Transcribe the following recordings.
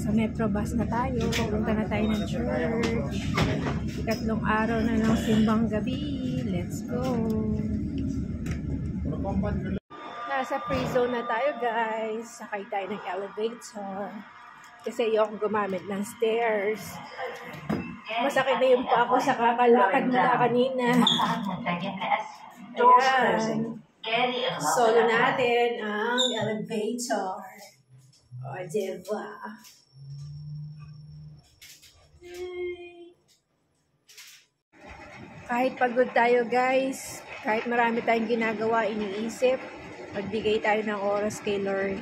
Nasa Metrobus na tayo. Pupunta na tayo ng church. Ikatlong araw na ng simbang gabi. Let's go. Nasa free zone na tayo, guys. Sakay tayo ng elevator. Kasi ayokong gumamit ng stairs. Masakit na yung pa ako sa kakalakad na kanina. Ayan. Solo natin ang elevator. O, diba? Kahit pagod tayo, guys, kahit marami tayong ginagawa, iniisip, magbigay tayo ng oras kay Lord.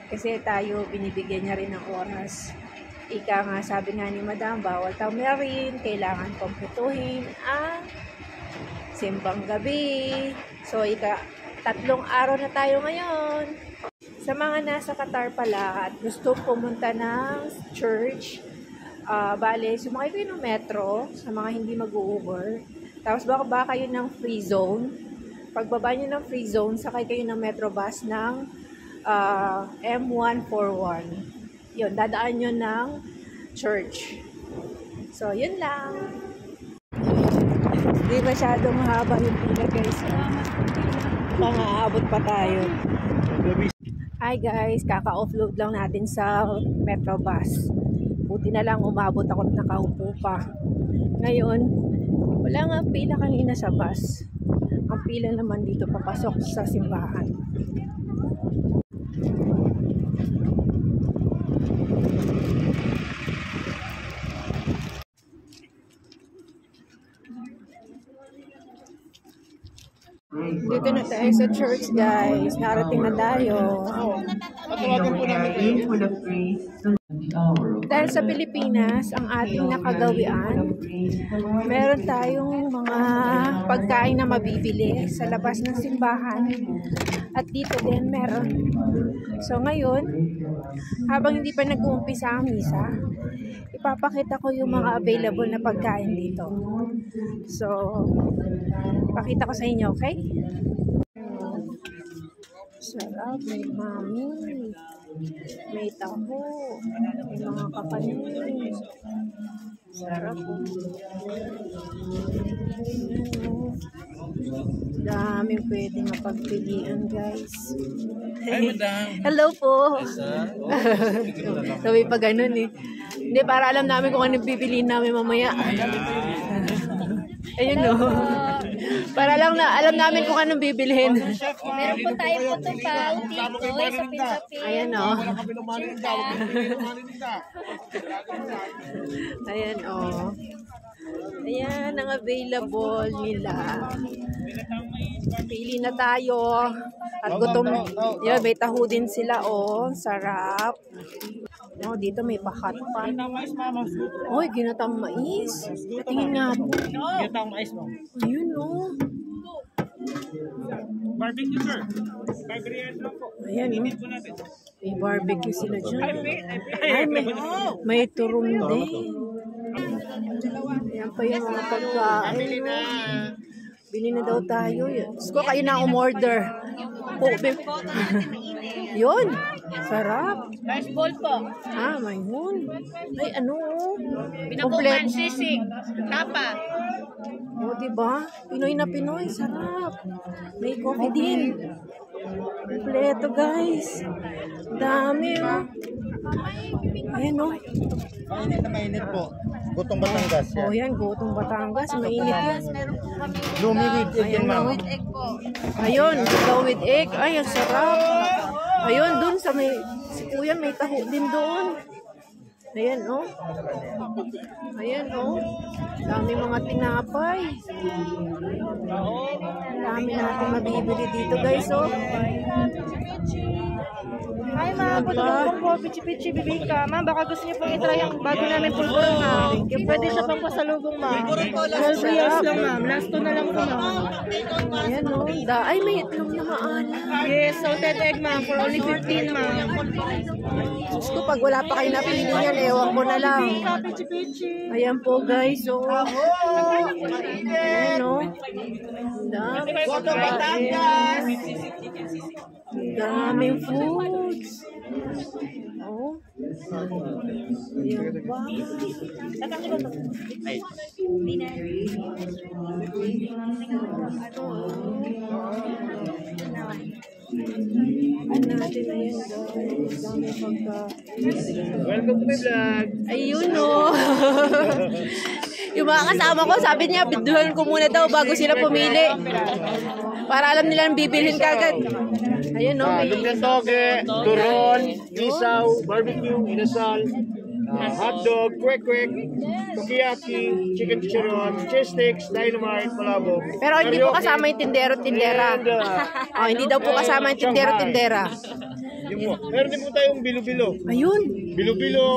Kasi tayo, binibigyan niya rin ng oras. Ika nga, sabi nga ni Madam, bawal tamarin, kailangan kumpletuhin ang simbang gabi. So, tatlong araw na tayo ngayon. Sa mga nasa Qatar pala at gusto pumunta ng church, bale, sumakay kayo ng metro sa mga hindi mag-Uber. Tapos baka kayo ng free zone. Pagbaba nyo ng free zone, sakay kayo ng Metrobus ng M141. Yun, dadaan nyo ng church. So, yun lang. Hindi masyadong mahaba yung pila, guys. Mga-aabot pa tayo. Hi guys, kaka-offload lang natin sa Metrobus. Buti na lang umabot ako at nakaupo pa. Ngayon, wala nga pila kanina sa bus. Ang pila naman dito papasok sa simbahan. Dito na tayo sa church, guys. Narating na tayo. Dahil sa Pilipinas, ang ating nakagawian, meron tayong mga pagkain na mabibili sa labas ng simbahan. At dito din meron. So ngayon, habang hindi pa nag-uumpisa ang misa, ipapakita ko yung mga available na pagkain dito. So, pakita ko sa inyo, okay? Sarap, may mami, may taho, may mga kakanin. Sarap po. Daming pwedeng mapagpilian, guys. Hi, madam. Hello po. Sabi pa ganun eh. Hindi, para alam namin kung anong bibiliin namin mamaya. Ayun no. Para lang na alam namin kung anong bibilhin. Meron po tayo po pa tikoy sa pinapin. Ayan o. Ayan o. Ayan ang available nila. Pili na tayo. At gutom. Yun, may taho din sila o. Sarap. Oh, dito may pakat pa. Oy, ginatang mais. Tingin nga po. Ginatang mais mo. Ayun o. Barbecue, sir. Barbecue lang po. Ayan o. May barbecue sila dyan. Ay, may turong din. Ayan pa yung mga pagkain. Bili na daw tayo. Sko, kayo na umorder. Yun. Sarap. Rice ball po. Ah, may yun. Ay, ano? Pinakuman, sisig, tapa. O, diba? Pinoy na Pinoy. Sarap. May coffee din. Kompleto, guys. Dami, oh. Ayan, oh. Mainit na mainit po. Gutong Batangas yan. Oh, yan. Gutong Batangas. Mainit yan. Lumi with egg yan, ma'am. Ayun. Ikaw with egg. Ay, ang sarap. Ayun, dun sa may... Si Kuya may taho din doon. Ayan, oh. Ayan, oh. Dami mga tinapay. Dami natin mabibili dito, guys, oh. Hi ma'am, putulong po, pichi-pichi bibingka. Ma'am, baka gusto niyo pong itry ang bago namin pulburo ma'am. Pwede siya pang pasalubong ma'am. 12 years lang ma'am. Last 2 na lang po ma'am. Ayan, oh. Ay, may itlog na maana. Yes, salted egg ma'am for only 15 ma'am. Diyos ko, pag wala pa kayo napili yan, ewan ko na lang. Pichi-pichi. Ayan po, guys, oh. Ayan, oh. Dami. Daming food. foods. Oh. Ayan ba? Ano natin na yan, guys? Dami pagka... Welcome to my vlog. Ayun, no. Yung mga kasama ko, sabi niya, biduhan ko muna daw bago sila pumili. Para alam nila ang bibilhin kagad. Ayun, no. Lumpiang toge, turon, isaw, barbecue, inasal, hotdog, kwek-kwek, sukiyaki, chicken chicharon, cheese sticks, dynamite, palabok. Pero hindi po kasama yung tindero-tindera. Oh, hindi daw po kasama yung tindero-tindera. Yun po. Meron din po tayong bilo-bilo. Ayun. Bilo-bilo,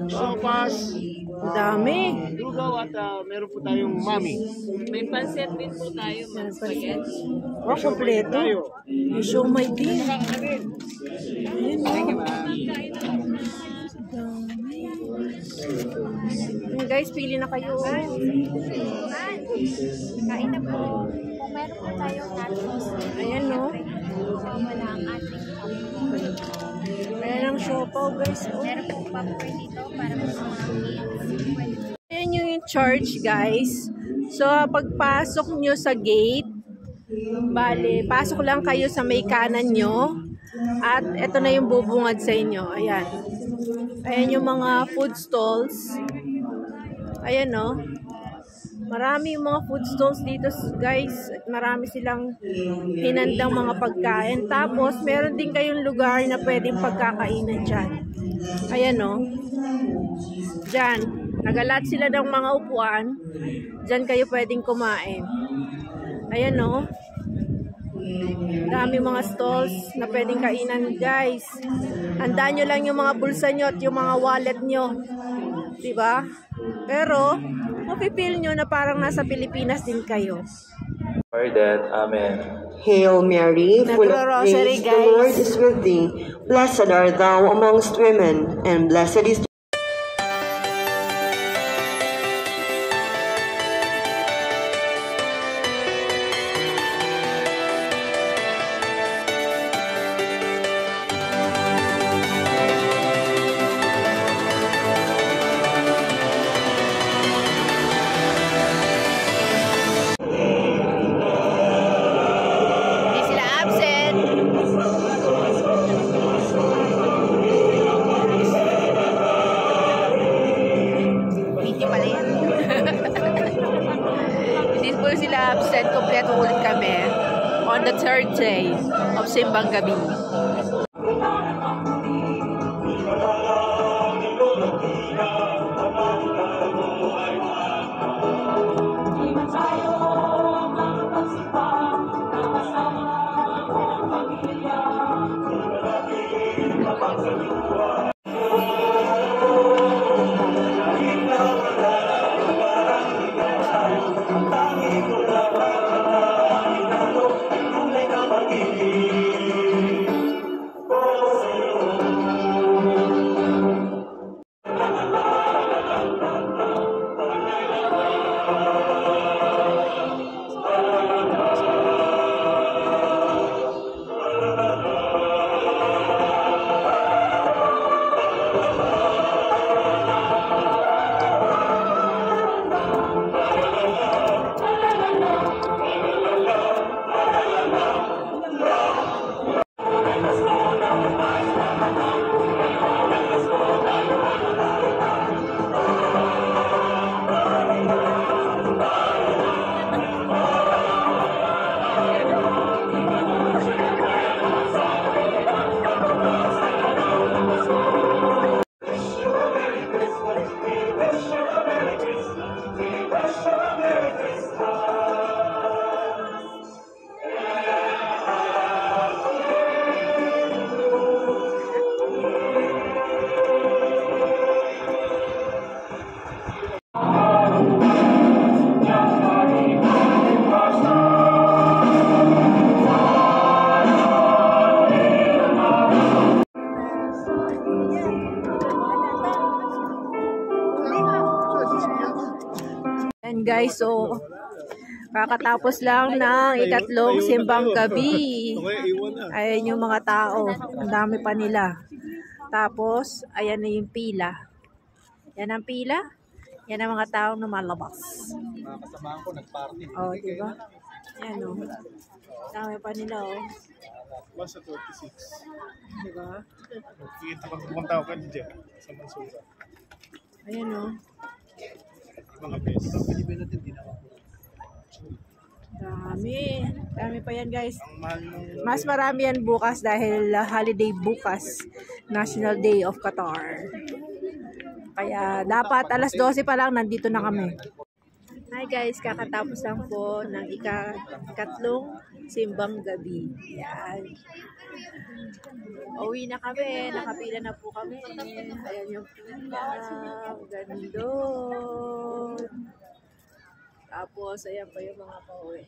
sopas, Ang dami. lugaw at meron po tayong mami. May pansit din po tayo, mga spaghetti. Oh, kompleto. May siomay din. Ayun, oh. Guys, pili na kayo. Kain na po. Kung meron po tayong nachos, Ayan, no. wala ang ating Ayan ang siopaw, guys. Oh. meron po popcorn dito para po sa mga kids. Ayan yung church, guys. So, pagpasok nyo sa gate, bale, pasok lang kayo sa may kanan nyo. At ito na yung bubungad sa inyo. Ayan. Ayan yung mga food stalls. Ayan, no. Marami yung mga food stalls dito, guys. At marami silang hinandang mga pagkain. Tapos, meron din kayong lugar na pwedeng pagkakainan dyan. Ayan, no. Dyan. Nagalat sila ng mga upuan. Dyan kayo pwedeng kumain. Ayan, no. Dami mga stalls na pwedeng kainan, guys. Handaan nyo lang yung mga bulsa nyo at yung mga wallet nyo. Diba? Pero, mapipil nyo na parang nasa Pilipinas din kayo. For that, Amen. Hail Mary, full of Nagro-rosary, grace, the Lord guys. is with thee. Blessed art thou amongst women, and blessed is Hindi sila absent. Hindi pala yan. Hindi po sila absent. Kompleto ulit kami on the third day of Simbang Gabi. And guys, so Kakatapos lang ng ikatlong simbang gabi. Ayan yung mga tao. Ang dami pa nila. Tapos, ayan na yung pila. Yan ang pila. Yan ang mga taong lumalabas. Mga kasamahan ko nag-party. Oh, diba? Ayan o. Dami pa nila o. 1 sa 26. Diba? Kita pag pumunta ako dyan sa Mansura. Ayan o. Mga beses. Dami. Dami pa yan guys. Ang mahal ng Mas marami yan bukas dahil holiday bukas. National Day of Qatar. Kaya dapat alas 12 pa lang nandito na kami. Hi guys, kakatapos lang po ng ikatlong simbang gabi. Yan. Uwi na kami. Nakapila na po kami. Ayan yung pila. Gandun. Tapos, ayan pa yung mga pauwi.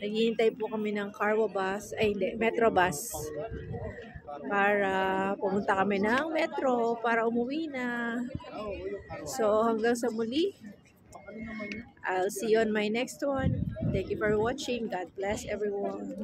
Naghihintay po kami ng cargo bus, ay hindi, metro bus. Para pumunta kami ng metro para umuwi na. So, hanggang sa muli. I'll see you on my next one. Thank you for watching. God bless everyone.